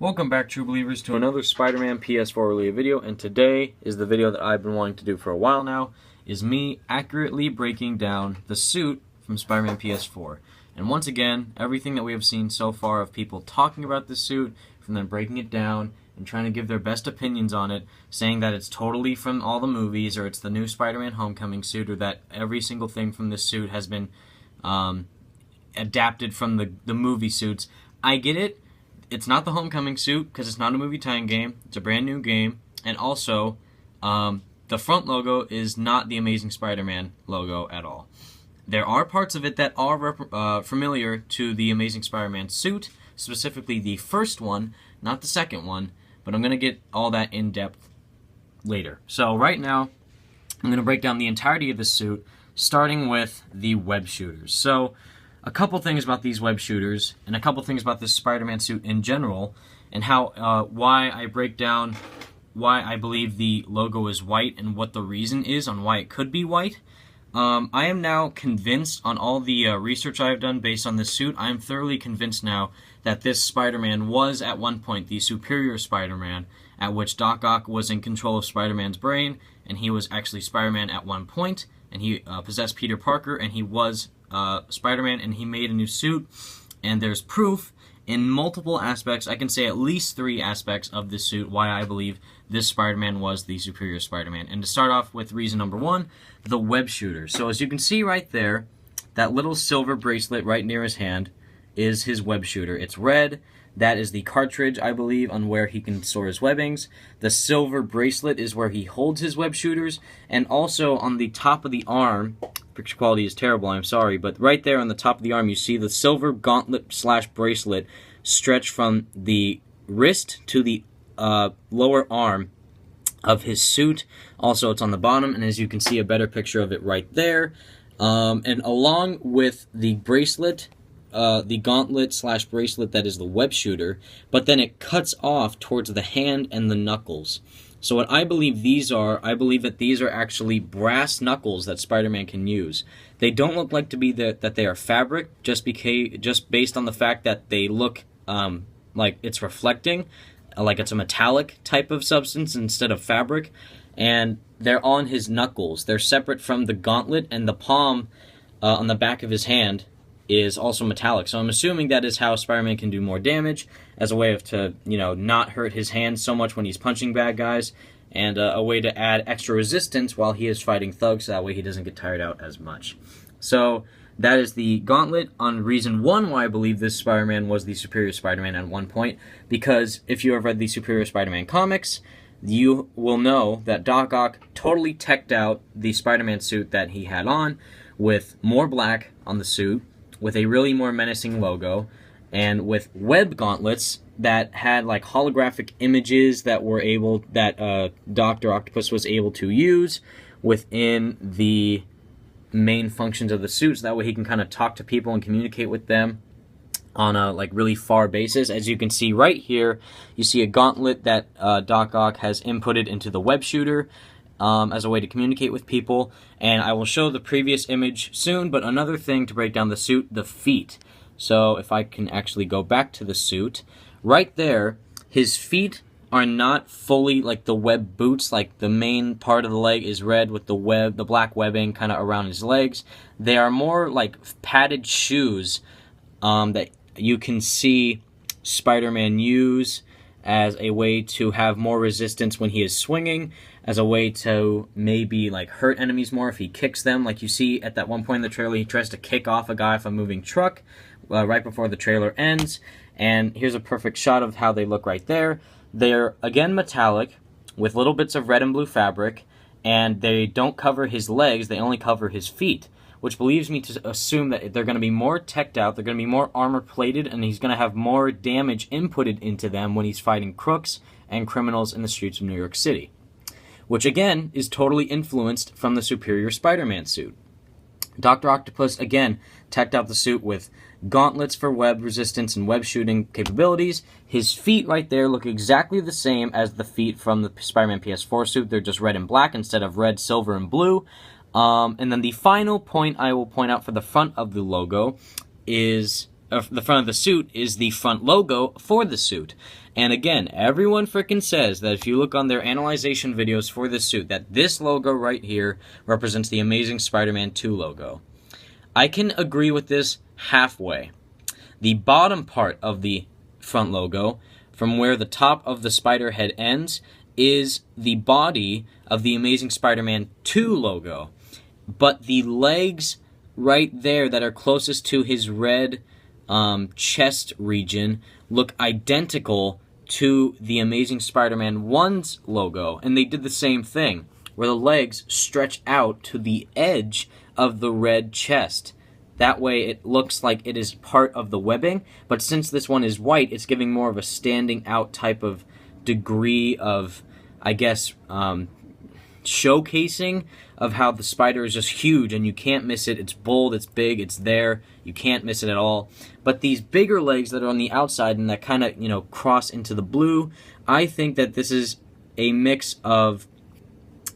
Welcome back, true believers, to another Spider-Man PS4 related video, and today is the video that I've been wanting to do for a while now, is me accurately breaking down the suit from Spider-Man PS4. And once again, everything that we have seen so far of people talking about this suit, from them breaking it down and trying to give their best opinions on it, saying that it's totally from all the movies, or it's the new Spider-Man Homecoming suit, or that every single thing from this suit has been adapted from the movie suits. I get it. It's not the Homecoming suit, because it's not a movie tie-in game. It's a brand new game. And also, the front logo is not the Amazing Spider-Man logo at all. There are parts of it that are familiar to the Amazing Spider-Man suit, specifically the first one, not the second one, but I'm going to get all that in depth later. So right now, I'm going to break down the entirety of the suit, starting with the web shooters. So, a couple things about these web shooters, and a couple things about this Spider-Man suit in general, and how why I break down why I believe the logo is white and what the reason is on why it could be white. I am now convinced, on all the research I have done based on this suit, I am thoroughly convinced now that this Spider-Man was at one point the superior Spider-Man, at which Doc Ock was in control of Spider-Man's brain, and he was actually Spider-Man at one point, and he possessed Peter Parker, and he was Spider-Man, and he made a new suit, and there's proof in multiple aspects. I can say at least 3 aspects of this suit why I believe this Spider-Man was the superior Spider-Man. And to start off with reason number 1, the web shooter. So as you can see right there, that little silver bracelet right near his hand is his web shooter. It's red. That is the cartridge, I believe, on where he can store his webbings. The silver bracelet is where he holds his web shooters. And also on the top of the arm, picture quality is terrible, I'm sorry, but right there on the top of the arm you see the silver gauntlet / bracelet stretch from the wrist to the lower arm of his suit. Also, it's on the bottom, and as you can see, a better picture of it right there. And along with the bracelet, the gauntlet / bracelet that is the web shooter, but then it cuts off towards the hand and the knuckles. So what I believe these are, I believe that these are actually brass knuckles that Spider-Man can use. They don't look like to be that they are fabric, just based on the fact that they look like it's reflecting, like it's a metallic type of substance instead of fabric. And they're on his knuckles. They're separate from the gauntlet, and the palm on the back of his hand is also metallic. So I'm assuming that is how Spider-Man can do more damage, as a way of not hurt his hands so much when he's punching bad guys, and a way to add extra resistance while he is fighting thugs, so that way he doesn't get tired out as much. So that is the gauntlet on reason 1 why I believe this Spider-Man was the superior Spider-Man at one point, because if you have read the Superior Spider-Man comics, you will know that Doc Ock totally teched out the Spider-Man suit that he had on, with more black on the suit, with a really more menacing logo, and with web gauntlets that had like holographic images that Dr. Octopus was able to use within the main functions of the suit, so that way he can kind of talk to people and communicate with them on a really far basis. As you can see right here, you see a gauntlet that Doc Ock has inputted into the web shooter, as a way to communicate with people, and I will show the previous image soon. But another thing to break down the suit, the feet. So if I can actually go back to the suit, right there, his feet are not fully like the web boots, like the main part of the leg is red with the black webbing kind of around his legs. They are more like padded shoes that you can see Spider-Man use as a way to have more resistance when he is swinging, as a way to maybe hurt enemies more if he kicks them. Like you see at that one point in the trailer, he tries to kick off a guy off a moving truck right before the trailer ends. And here's a perfect shot of how they look right there. They're again metallic with little bits of red and blue fabric, and they don't cover his legs, they only cover his feet, which believes me to assume that they're going to be more teched out, they're going to be more armor plated, and he's going to have more damage inputted into them when he's fighting crooks and criminals in the streets of New York City, which again is totally influenced from the Superior Spider-Man suit. Dr. Octopus again teched out the suit with gauntlets for web resistance and web shooting capabilities. His feet right there look exactly the same as the feet from the Spider-Man PS4 suit. They're just red and black instead of red, silver, and blue. And then the final point I will point out for the front of the logo is the front of the suit is the front logo for the suit. And again, everyone frickin' says that if you look on their analyzation videos for this suit, that this logo right here represents the Amazing Spider-Man 2 logo. I can agree with this halfway. The bottom part of the front logo, from where the top of the spider head ends, is the body of the Amazing Spider-Man 2 logo. But the legs right there that are closest to his red chest region look identical to the Amazing Spider-Man 1's logo. And they did the same thing, where the legs stretch out to the edge of the red chest. That way it looks like it is part of the webbing, but since this one is white, it's giving more of a standing out type of degree of, I guess, showcasing of how the spider is just huge and you can't miss it. It's bold, it's big, it's there. You can't miss it at all. But these bigger legs that are on the outside and that kind of, cross into the blue, I think that this is a mix of,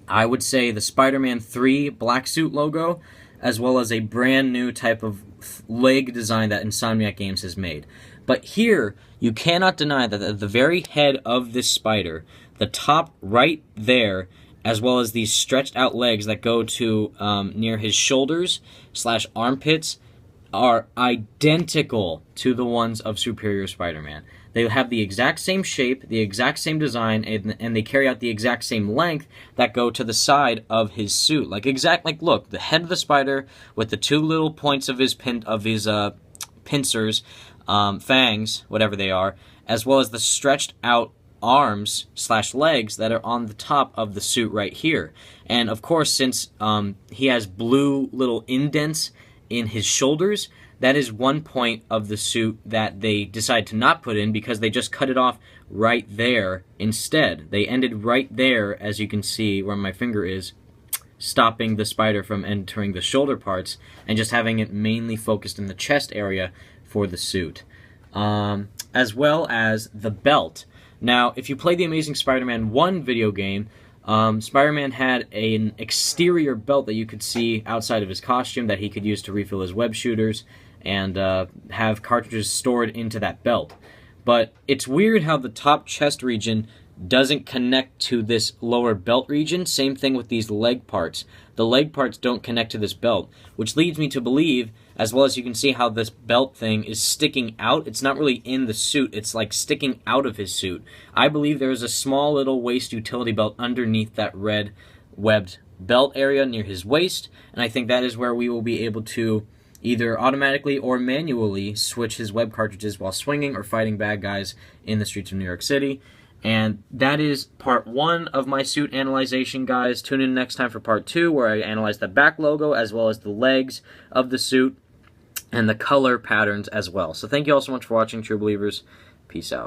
I would say, the Spider-Man 3 black suit logo, as well as a brand new type of leg design that Insomniac Games has made. But here, you cannot deny that at the very head of this spider, the top right there, as well as these stretched out legs that go to near his shoulders / armpits, are identical to the ones of Superior Spider-Man. They have the exact same shape, the exact same design, and they carry out the exact same length that go to the side of his suit. Like look, the head of the spider with the two little points of his pincers, fangs, whatever they are, as well as the stretched out arms / legs that are on the top of the suit right here. And of course, since he has blue little indents in his shoulders, that is one point of the suit that they decided to not put in because they just cut it off right there instead. They ended right there, as you can see where my finger is, stopping the spider from entering the shoulder parts and just having it mainly focused in the chest area for the suit. As well as the belt. Now, if you play the Amazing Spider-Man 1 video game, Spider-Man had an exterior belt that you could see outside of his costume that he could use to refill his web shooters and have cartridges stored into that belt. But it's weird how the top chest region doesn't connect to this lower belt region. Same thing with these leg parts. The leg parts don't connect to this belt, which leads me to believe, as well as you can see how this belt thing is sticking out. It's not really in the suit. It's like sticking out of his suit. I believe there is a small little waist utility belt underneath that red webbed belt area near his waist, and I think that is where we will be able to either automatically or manually switch his web cartridges while swinging or fighting bad guys in the streets of New York City. And that is part 1 of my suit analyzation, guys. Tune in next time for part 2, where I analyze the back logo as well as the legs of the suit and the color patterns as well. So thank you all so much for watching, True Believers. Peace out.